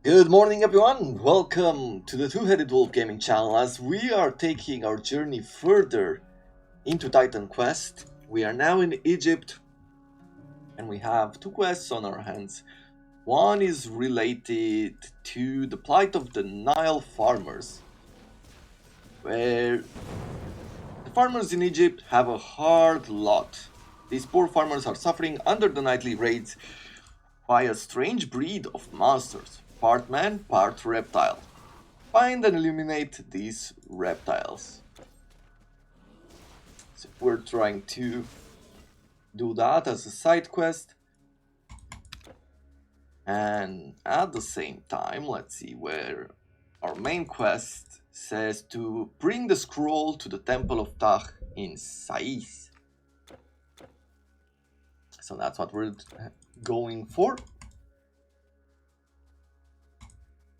Good morning, everyone. Welcome to the Two-Headed Wolf Gaming channel as we are taking our journey further into Titan Quest. We are now in Egypt and we have two quests on our hands. One is related to the plight of the Nile farmers, where the farmers in Egypt have a hard lot. These poor farmers are suffering under the nightly raids by a strange breed of monsters, part man, part reptile. Find and eliminate these reptiles. So we're trying to do that as a side quest. And at the same time, let's see where our main quest says to bring the scroll to the Temple of Tah in Sais. So that's what we're going for.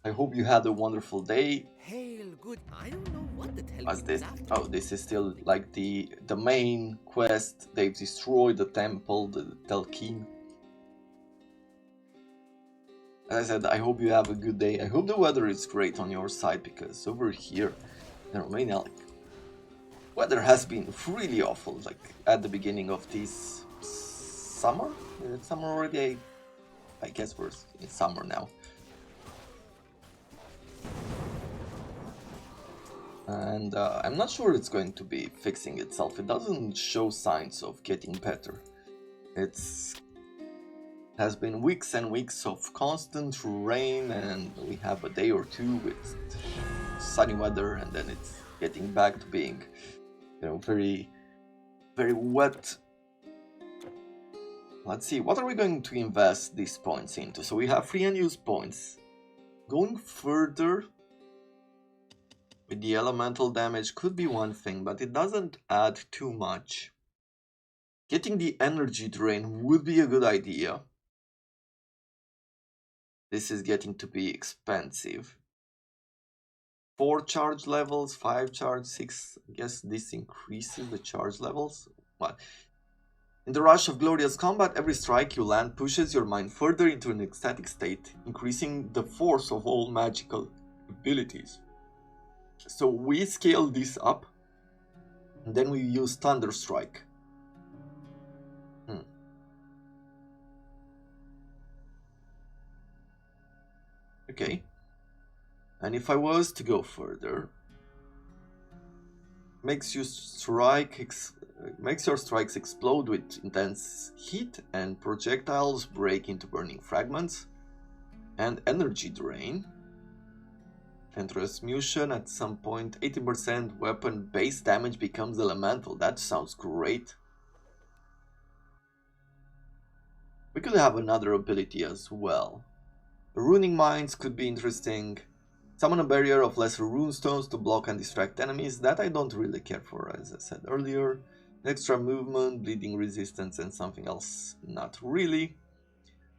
I hope you had a wonderful day. Hail, good. I don't know what the hell As he this, was after. oh, this is still like the main quest. They've destroyed the temple, the Telkin. As I said, I hope you have a good day. I hope the weather is great on your side, because over here in Romania, like, weather has been really awful. Like at the beginning of this summer, is it summer already? I guess we're in summer now. And I'm not sure it's going to be fixing itself. It doesn't show signs of getting better. It's has been weeks and weeks of constant rain, and we have a day or two with sunny weather, and then it's getting back to being, very, very wet. Let's see, what are we going to invest these points into? So we have free and use points. Going further with the elemental damage could be one thing, but it doesn't add too much. Getting the energy drain would be a good idea. This is getting to be expensive. 4 charge levels, 5 charge, 6. I guess this increases the charge levels. What? In the rush of glorious combat, every strike you land pushes your mind further into an ecstatic state, increasing the force of all magical abilities. So we scale this up, and then we use Thunder Strike. Okay. And if I was to go further, makes your strikes explode with intense heat, and projectiles break into burning fragments, and energy drain and transmutation. At some point 80% weapon base damage becomes elemental. That sounds great. We could have another ability as well. Ruining Minds could be interesting. Summon a barrier of lesser runestones to block and distract enemies. That I don't really care for, as I said earlier. Extra movement, bleeding resistance, and something else not really.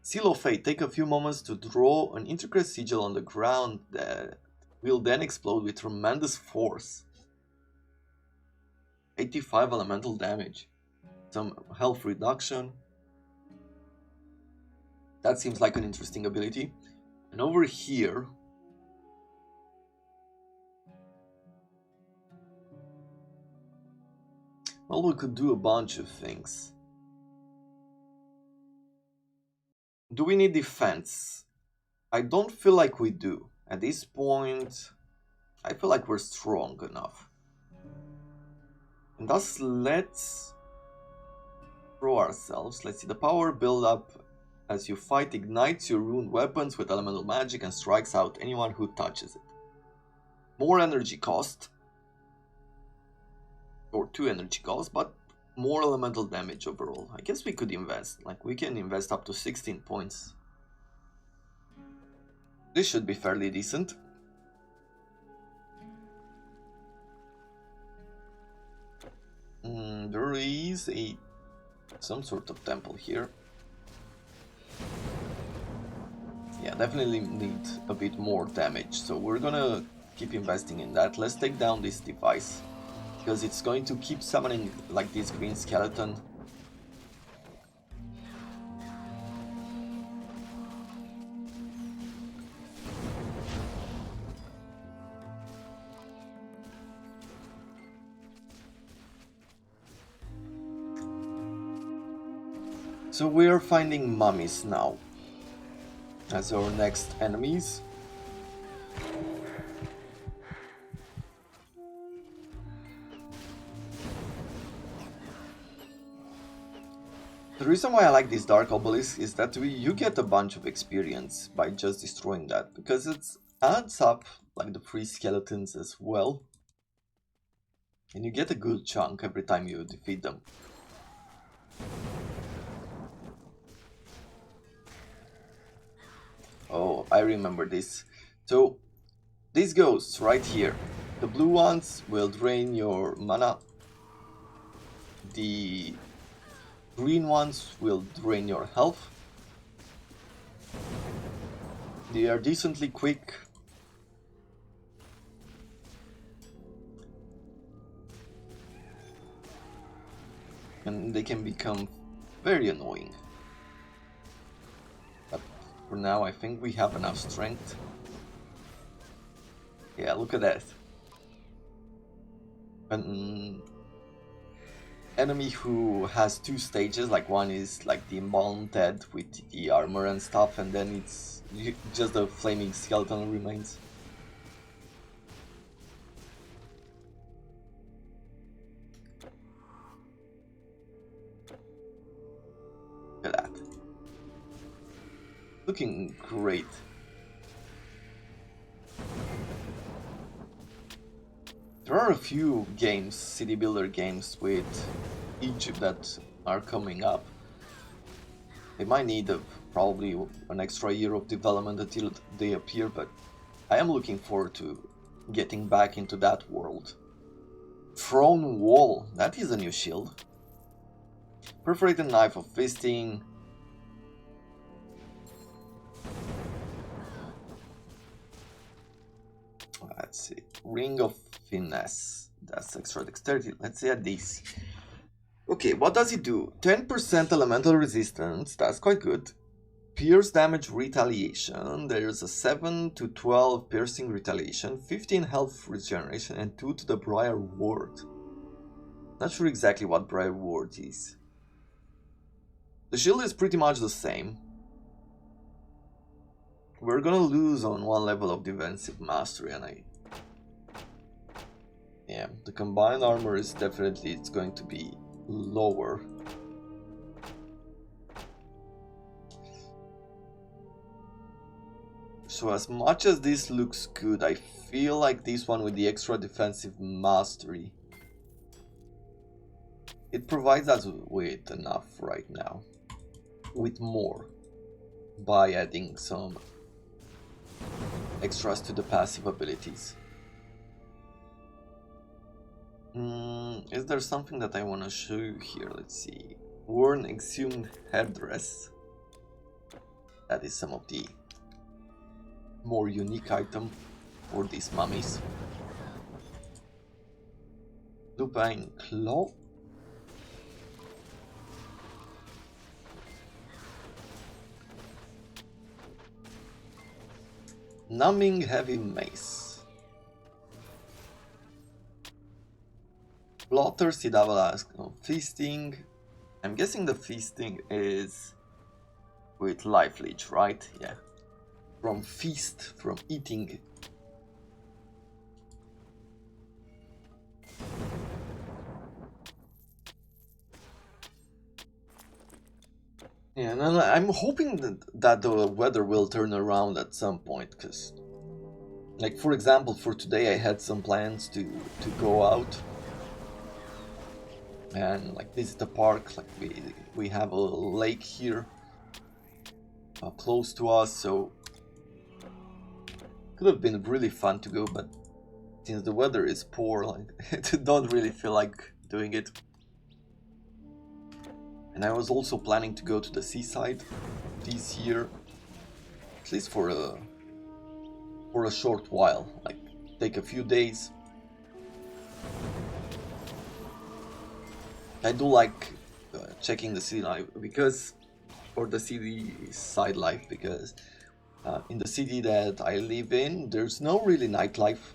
Seal of Fate. Take a few moments to draw an intricate sigil on the ground that will then explode with tremendous force. 85 elemental damage. Some health reduction. That seems like an interesting ability. And over here, well, we could do a bunch of things. Do we need defense? I don't feel like we do. At this point, I feel like we're strong enough. And thus, let's throw ourselves. Let's see, the power build up as you fight ignites your rune weapons with elemental magic and strikes out anyone who touches it. More energy cost, or 2 energy cost, but more elemental damage overall. I guess we could invest, like we can invest up to 16 points. This should be fairly decent. There is some sort of temple here. Yeah, definitely need a bit more damage, so we're gonna keep investing in that. Let's take down this device, because it's going to keep summoning like this green skeleton. So we are finding mummies now as our next enemies. The reason why I like this Dark Obelisk is that you get a bunch of experience by just destroying that, because it adds up like the free skeletons as well. And you get a good chunk every time you defeat them. Oh, I remember this. So, this goes right here. The blue ones will drain your mana. The green ones will drain your health. They are decently quick. And they can become very annoying. But for now I think we have enough strength. Yeah, look at that. An enemy who has two stages, like one is like the embalmed head with the armor and stuff, and then it's just the flaming skeleton remains. Look at that. Looking great. There are a few games, city builder games with Egypt that are coming up. They might need probably an extra year of development until they appear, but I am looking forward to getting back into that world. Throne Wall, that is a new shield. Perforated Knife of Feasting. Let's see. Ring of Finesse. That's extra dexterity. Let's see at this. Okay, what does it do? 10% elemental resistance. That's quite good. Pierce damage retaliation. There's a 7 to 12 piercing retaliation, 15 health regeneration, and 2 to the Briar Ward. Not sure exactly what Briar Ward is. The shield is pretty much the same. We're gonna lose on one level of defensive mastery, and yeah, the combined armor is definitely, it's going to be lower. So as much as this looks good, I feel like this one with the extra defensive mastery, it provides us with enough right now. With more. By adding some extras to the passive abilities. Is there something that I want to show you here? Let's see. Worn exhumed headdress. That is some of the more unique item for these mummies. Lupine Claw. Numbing Heavy Mace. Bloodthirsty Double Ask of Feasting. I'm guessing the feasting is with Life Leech, right? Yeah. From feast, from eating. Yeah, and I'm hoping that the weather will turn around at some point, because, like, for example, for today I had some plans to go out and like visit the park. Like we have a lake here close to us, so could have been really fun to go, but since the weather is poor, like I don't really feel like doing it. And I was also planning to go to the seaside this year, at least for a short while, like take a few days. I do like checking the city life because, or the city side life, because in the city that I live in, there's no really nightlife.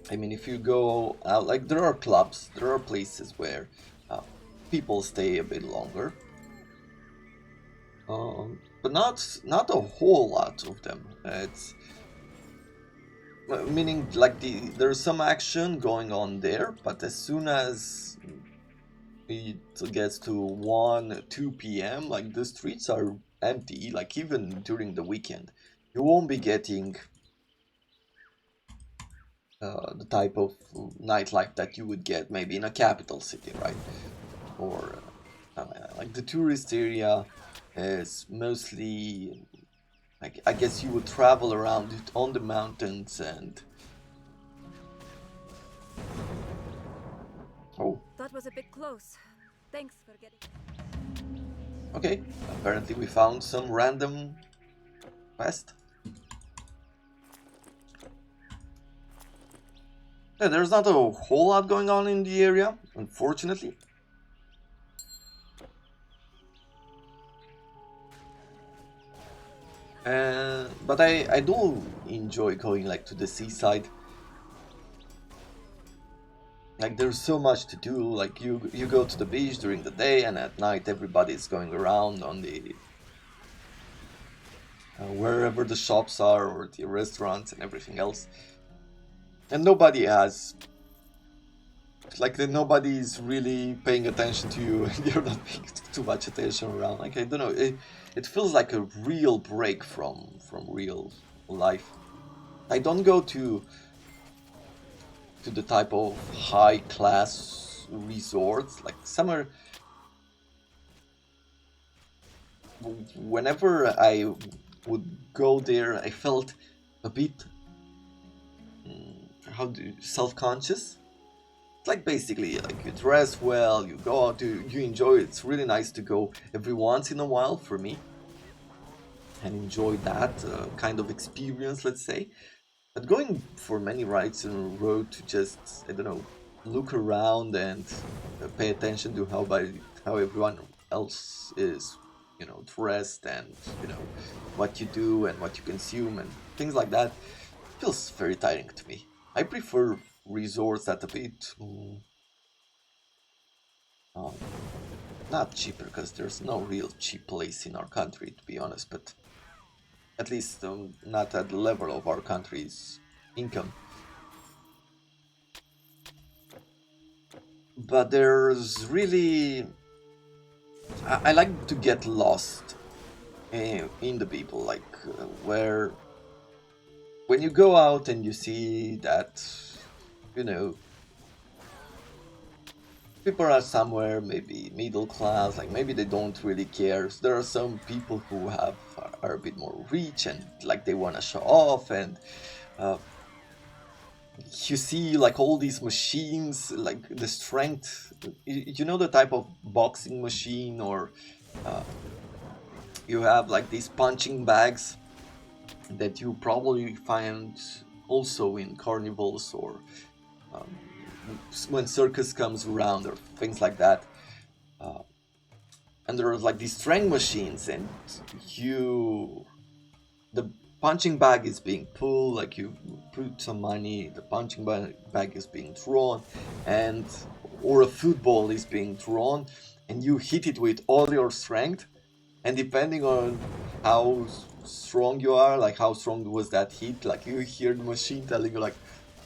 I mean, if you go out, like there are clubs, there are places where people stay a bit longer, but not a whole lot of them. It's meaning like there's some action going on there, but as soon as it gets to 1, 2 p.m., like the streets are empty. Like even during the weekend, you won't be getting the type of nightlife that you would get maybe in a capital city, right? Or like the tourist area is mostly, like, I guess you would travel around it on the mountains and oh, That was a bit close. Thanks for getting. okay. Apparently we found some random quest. Yeah, there's not a whole lot going on in the area, unfortunately. But I do enjoy going like to the seaside. Like there's so much to do. Like you go to the beach during the day, and at night everybody's going around on the wherever the shops are or the restaurants and everything else. And nobody has like nobody's really paying attention to you, and you're not paying too much attention around. Like I don't know, it feels like a real break from real life. I don't go to the type of high class resorts. Like summer, whenever I would go there, I felt a bit self-conscious. Like basically, like you dress well, you go out, you enjoy it. It's really nice to go every once in a while for me and enjoy that kind of experience, let's say. But going for many rides in a row to just, I don't know, look around and pay attention to how everyone else is, dressed, and what you do and what you consume and things like that feels very tiring to me. I prefer resorts that a bit um, not cheaper, because there's no real cheap place in our country, to be honest, but at least not at the level of our country's income. But there's really, I like to get lost in the people, like where when you go out and you see that, you know, people are somewhere maybe middle class, like maybe they don't really care. So there are some people who are a bit more rich and like they want to show off, and uh, you see like all these machines, like the strength, you know, the type of boxing machine, or uh, you have like these punching bags that you probably find also in carnivals, or um, when circus comes around, or things like that. uh, and there are like these strength machines, and the punching bag is being pulled, like you put some money, the punching bag is being drawn, and or a football is being drawn, and you hit it with all your strength, and depending on how strong you are, like how strong was that hit, like you hear the machine telling you like,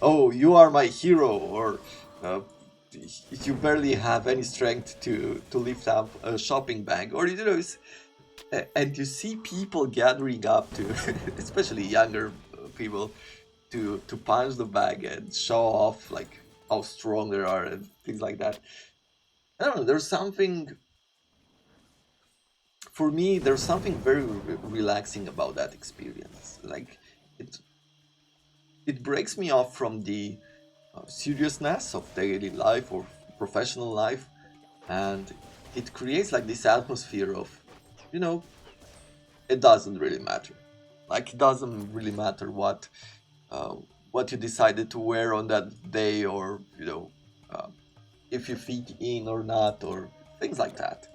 oh, you are my hero, or uh, you barely have any strength to lift up a shopping bag, or and you see people gathering up to, especially younger people, to punch the bag and show off like how strong they are and things like that. I don't know. There's something for me. There's something very relaxing about that experience. Like it, it breaks me off from the seriousness of daily life or professional life, and it creates like this atmosphere of, you know, it doesn't really matter. Like it doesn't really matter uh, what you decided to wear on that day, or uh, if you fit in or not, or things like that.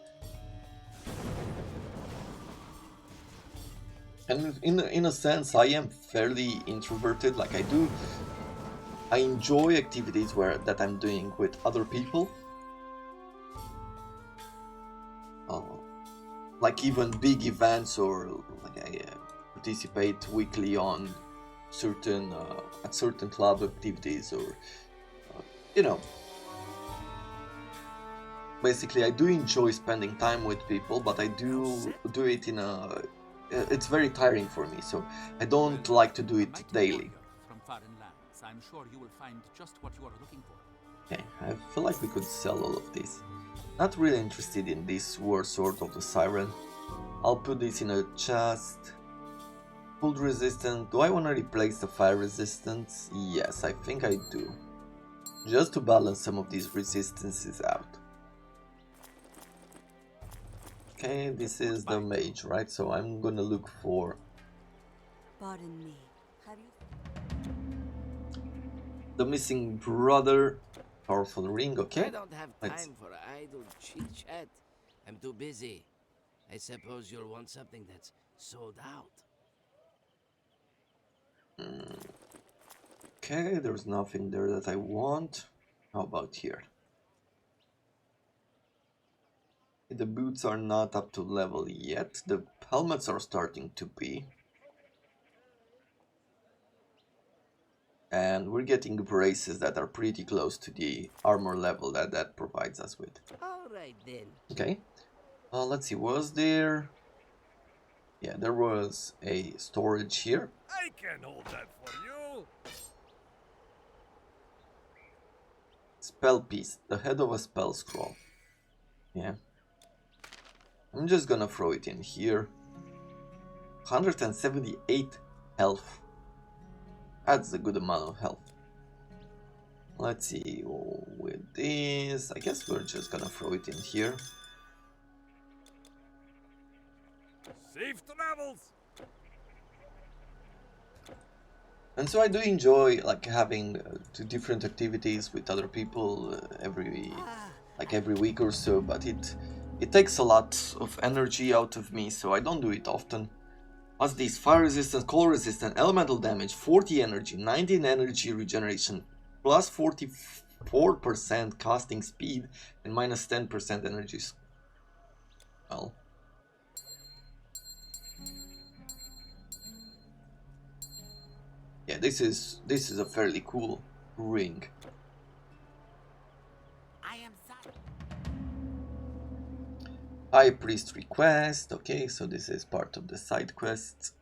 And in a sense, I am fairly introverted. Like I enjoy activities that I'm doing with other people. Uh, like even big events, or like I participate weekly on certain at certain club activities, or you know, basically I do enjoy spending time with people, but I do it in a it's very tiring for me, so I don't like to do it daily. From foreign lands, I'm sure you will find just what you are looking for. Okay, I feel like we could sell all of this. Not really interested in this war sword of the siren. I'll put this in a chest. Cold resistant. Do I want to replace the fire resistance? Yes, I think I do. Just to balance some of these resistances out. Okay, this is the mage, right? So I'm gonna look for... Pardon me. Have you... the missing brother. Powerful ring, okay? I don't have time for idle chit-chat. I'm too busy. I suppose you'll want something that's sold out. Okay, there's nothing there that I want. How about here? The boots are not up to level yet. The helmets are starting to be. And we're getting braces that are pretty close to the armor level that provides us with. All right then. Okay. Let's see, was there... yeah, there was a storage here. I can hold that for you. Spell piece, the head of a spell scroll. Yeah. I'm just gonna throw it in here. 178 health. That's a good amount of health. Let's see, with this, I guess we're just gonna throw it in here. Safe travels. And so I do enjoy like having two different activities with other people every week or so, but it takes a lot of energy out of me, so I don't do it often. What's this? Fire resistance, cold resistant, elemental damage, 40 energy, 19 energy regeneration, plus 44% casting speed, and minus 10% energy. Well, yeah, this is a fairly cool ring. I am sorry. High Priest request. Okay, so this is part of the side quest.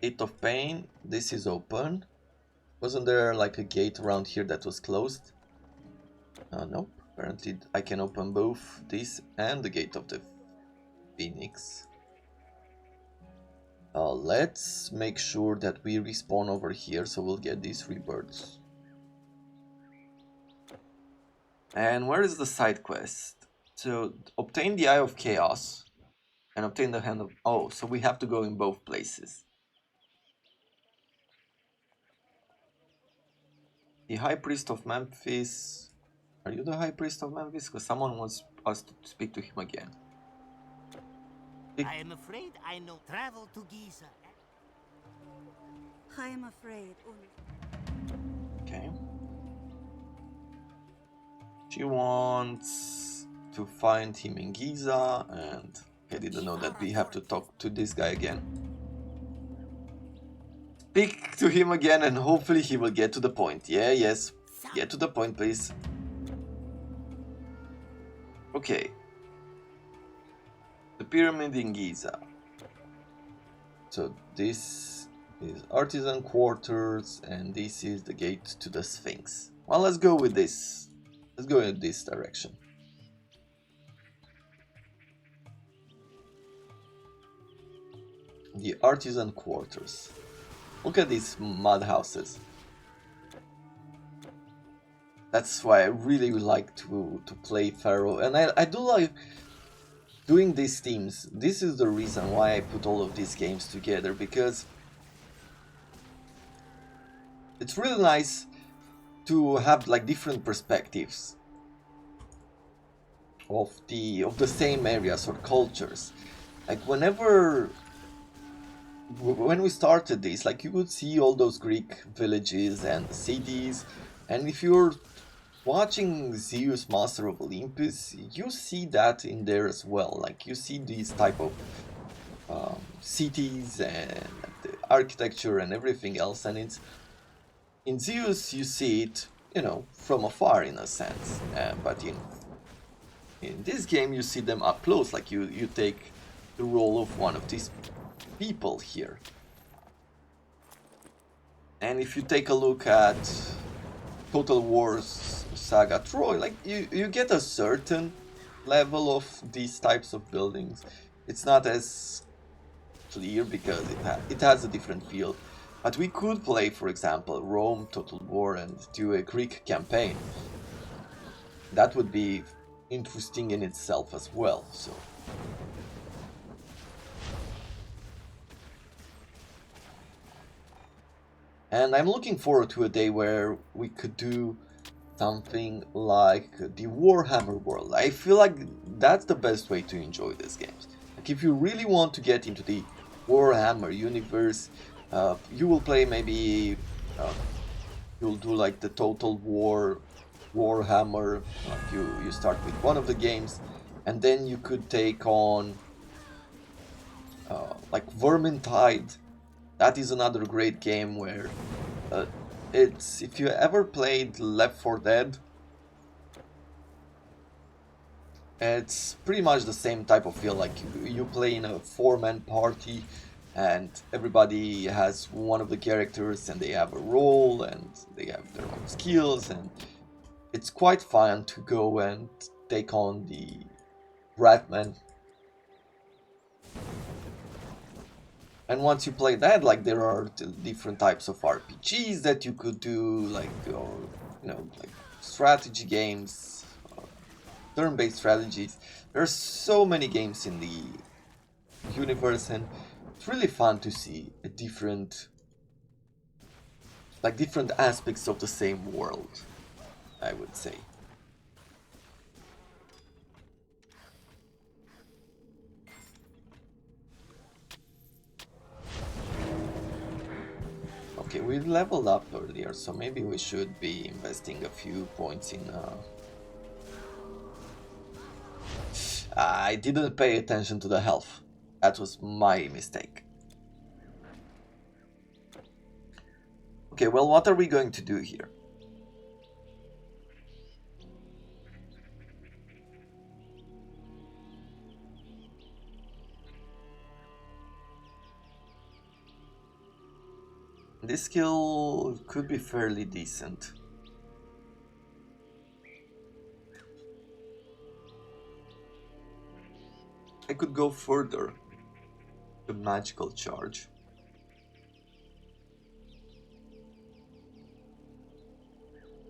Gate of Pain. This is open. Wasn't there like a gate around here that was closed? Nope. Apparently I can open both this and the Gate of the Phoenix. Let's make sure that we respawn over here, so we'll get these rebirths. And where is the side quest? So obtain the Eye of Chaos and obtain the Hand of... oh, so we have to go in both places. The High Priest of Memphis... are you the High Priest of Memphis? Because someone wants us to speak to him again. I am afraid I know travel to Giza. I am afraid. Okay. She wants to find him in Giza, and I didn't know that we have to talk to this guy again. Speak to him again and hopefully he will get to the point. Yeah, yes. Get to the point, please. Okay. The pyramid in Giza. So this is artisan quarters and this is the gate to the Sphinx. Well, let's go with this. Let's go in this direction. The artisan quarters. Look at these mud houses. That's why I really like to play Pharaoh, and I do like doing these themes. This is the reason why I put all of these games together, because it's really nice to have like different perspectives of the same areas or cultures. Like when we started this, like you would see all those Greek villages and cities, and if you're watching Zeus Master of Olympus, you see that in there as well. Like, you see these type of cities and the architecture and everything else, and it's in Zeus you see it, you know, from afar in a sense, but in this game you see them up close. Like you take the role of one of these people here. And if you take a look at Total War's Saga Troy, like you get a certain level of these types of buildings. It's not as clear because it has a different feel. But we could play, for example, Rome, Total War, and do a Greek campaign. That would be interesting in itself as well. So. And I'm looking forward to a day where we could do something like the Warhammer world. I feel like that's the best way to enjoy these games. Like, if you really want to get into the Warhammer universe, you will play maybe you'll do like the Total War Warhammer. Like you start with one of the games, and then you could take on like Vermintide. That is another great game where it's, if you ever played Left 4 Dead, it's pretty much the same type of feel. Like you play in a 4-man party and everybody has one of the characters and they have a role and they have their own skills, and it's quite fun to go and take on the Ratman. And once you play that, like, there are different types of RPGs that you could do, like, or, you know, like strategy games, turn-based strategies. There's so many games in the universe, and it's really fun to see a different aspects of the same world, I would say. Okay, we leveled up earlier, so maybe we should be investing a few points in... I didn't pay attention to the health. That was my mistake. Okay, well, what are we going to do here? This skill could be fairly decent. I could go further. The magical charge.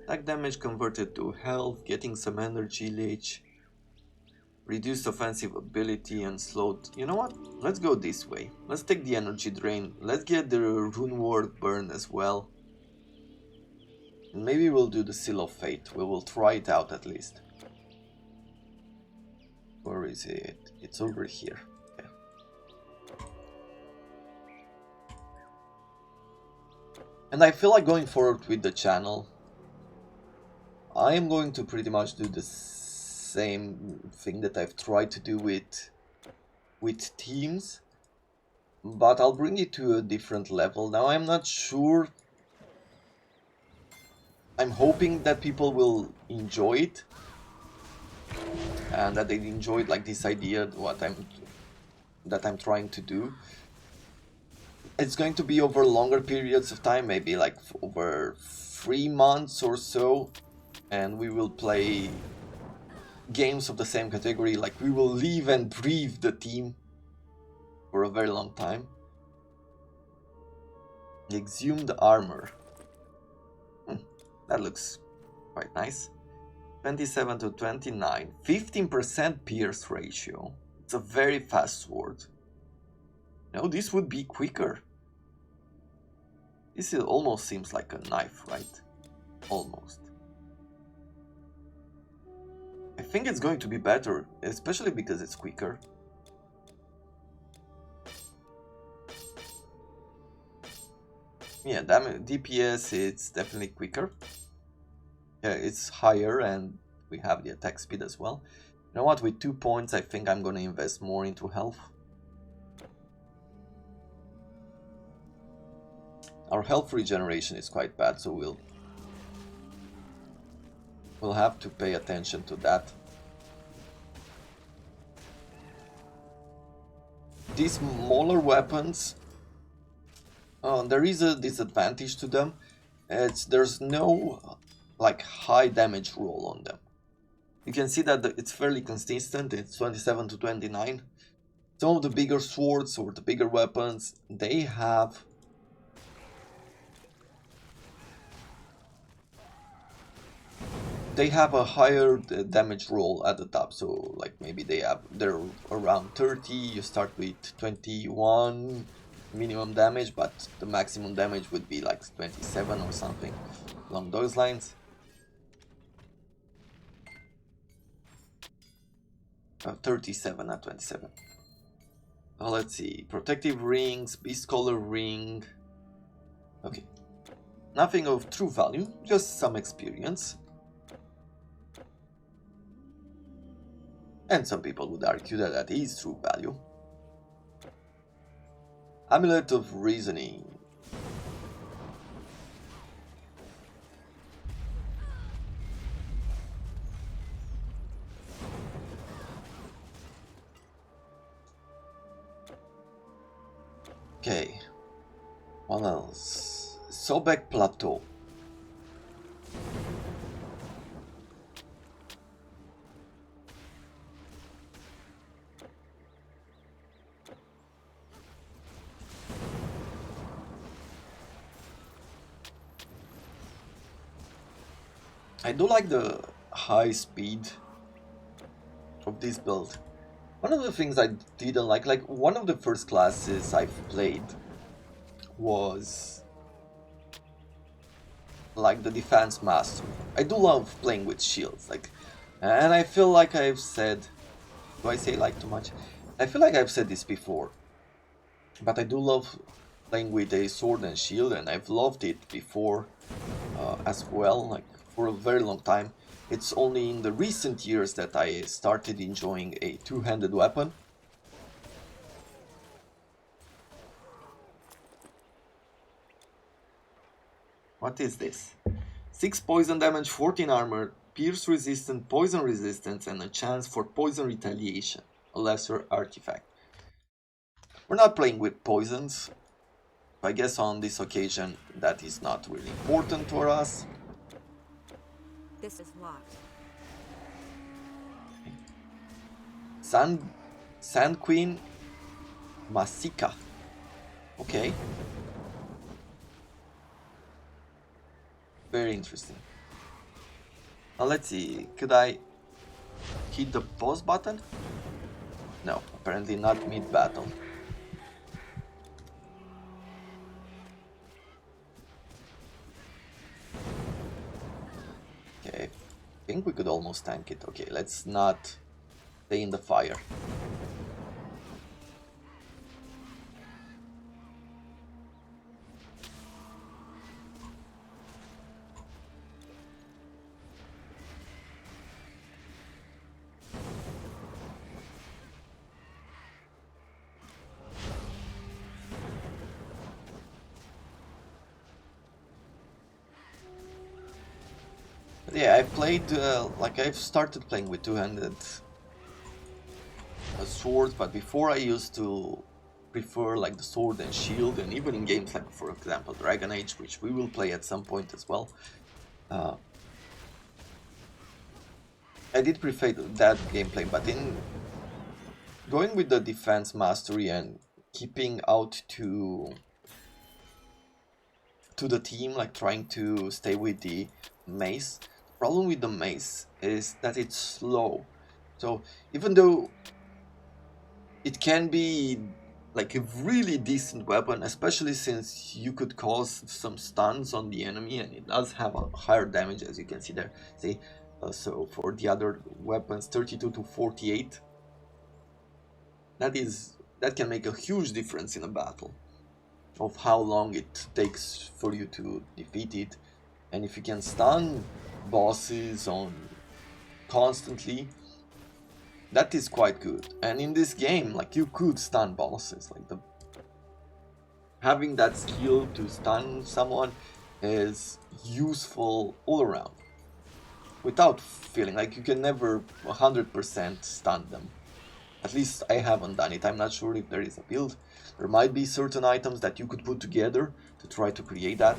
Attack damage converted to health, getting some energy leech. Reduced offensive ability and slowed. You know what? Let's go this way. Let's take the energy drain. Let's get the rune ward burn as well. And maybe we'll do the Seal of Fate. We will try it out at least. Where is it? It's over here. Okay. And I feel like going forward with the channel, I am going to pretty much do the same thing that I've tried to do with teams, but I'll bring it to a different level. Now, I'm not sure. I'm hoping that people will enjoy it and that they enjoyed like this idea that I'm trying to do. It's going to be over longer periods of time, maybe like over 3 months or so, and we will play games of the same category. Like, we will live and breathe the team for a very long time. Exhumed armor. That looks quite nice. 27 to 29. 15% pierce ratio. It's a very fast sword. No, this would be quicker. This almost seems like a knife, right? Almost. I think it's going to be better, especially because it's quicker. Yeah, DPS, it's definitely quicker. Yeah, it's higher and we have the attack speed as well. You know what, with 2 points I think I'm gonna invest more into health. Our health regeneration is quite bad, so we'll have to pay attention to that. These smaller weapons, there is a disadvantage to them. There's no like high damage roll on them. You can see that it's fairly consistent. It's 27 to 29. Some of the bigger swords or the bigger weapons, they have a higher damage roll at the top. So like maybe they're around 30. You start with 21 minimum damage, but the maximum damage would be like 27 or something along those lines. 37, not 27. Let's see. Protective rings, beast color ring. Okay. Nothing of true value, just some experience. And some people would argue that that is true value. Amulet of Reasoning. Okay. What else? Sobek Plateau. I do like the high speed of this build. One of the things I didn't like one of the first classes I've played was like the Defense Master. I do love playing with shields, and I feel like I've said, do I say like too much? I feel like I've said this before, but I do love playing with a sword and shield, and I've loved it before as well, like for a very long time. It's only in the recent years that I started enjoying a two-handed weapon. What is this? 6 poison damage, 14 armor, pierce resistant, poison resistance, and a chance for poison retaliation, a lesser artifact. We're not playing with poisons. I guess on this occasion that is not really important for us. This is locked. Sand Queen Masika. Okay. Very interesting. Now let's see, could I hit the pause button? No, apparently not mid-battle. Okay, I think we could almost tank it. Okay, let's not stay in the fire. Yeah, I've played, I've started playing with two-handed swords, but before I used to prefer the sword and shield, and even in games like, for example, Dragon Age, which we will play at some point as well. I did prefer that gameplay, but in going with the defense mastery and keeping out to the team, trying to stay with the mace. The problem with the mace is that it's slow. So even though it can be a really decent weapon, especially since you could cause some stuns on the enemy, and it does have a higher damage, as you can see there. See, so for the other weapons, 32 to 48. That can make a huge difference in a battle, of how long it takes for you to defeat it. And if you can stun bosses on constantly. That is quite good. And in this game, like, you could stun bosses. Like, having that skill to stun someone is useful all around. Without feeling like you can never 100% stun them. At least I haven't done it. I'm not sure if there is a build. There might be certain items that you could put together to try to create that.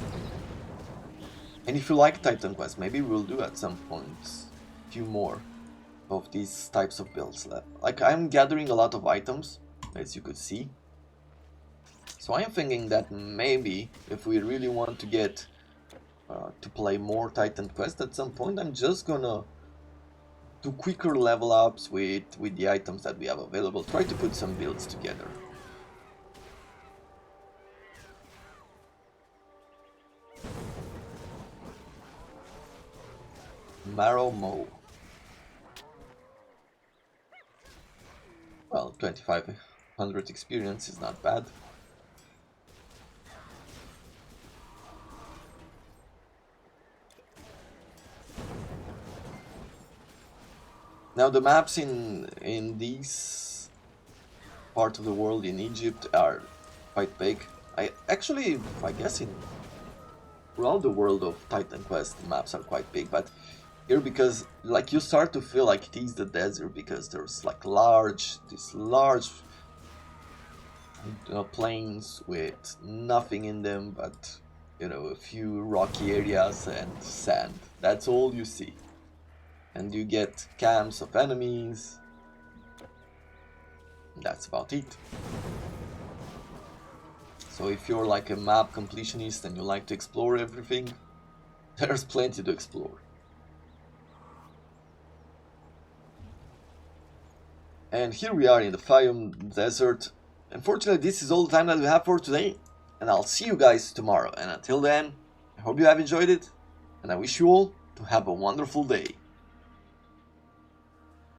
And if you like Titan Quest, maybe we'll do at some point a few more of these types of builds. Like, I'm gathering a lot of items, as you could see. So I'm thinking that maybe if we really want to get to play more Titan Quest at some point, I'm just gonna do quicker level ups with the items that we have available. Try to put some builds together. Marrow Mow. Well, 2500 experience is not bad. Now the maps in this part of the world in Egypt are quite big. I guess in throughout the world of Titan Quest the maps are quite big, but here, because like you start to feel like it is the desert, because there's like these large plains with nothing in them but, you know, a few rocky areas and sand. That's all you see. And you get camps of enemies. That's about it. So if you're like a map completionist and you like to explore everything, there's plenty to explore. And here we are in the Fayum Desert. Unfortunately, this is all the time that we have for today. And I'll see you guys tomorrow. And until then, I hope you have enjoyed it. And I wish you all to have a wonderful day.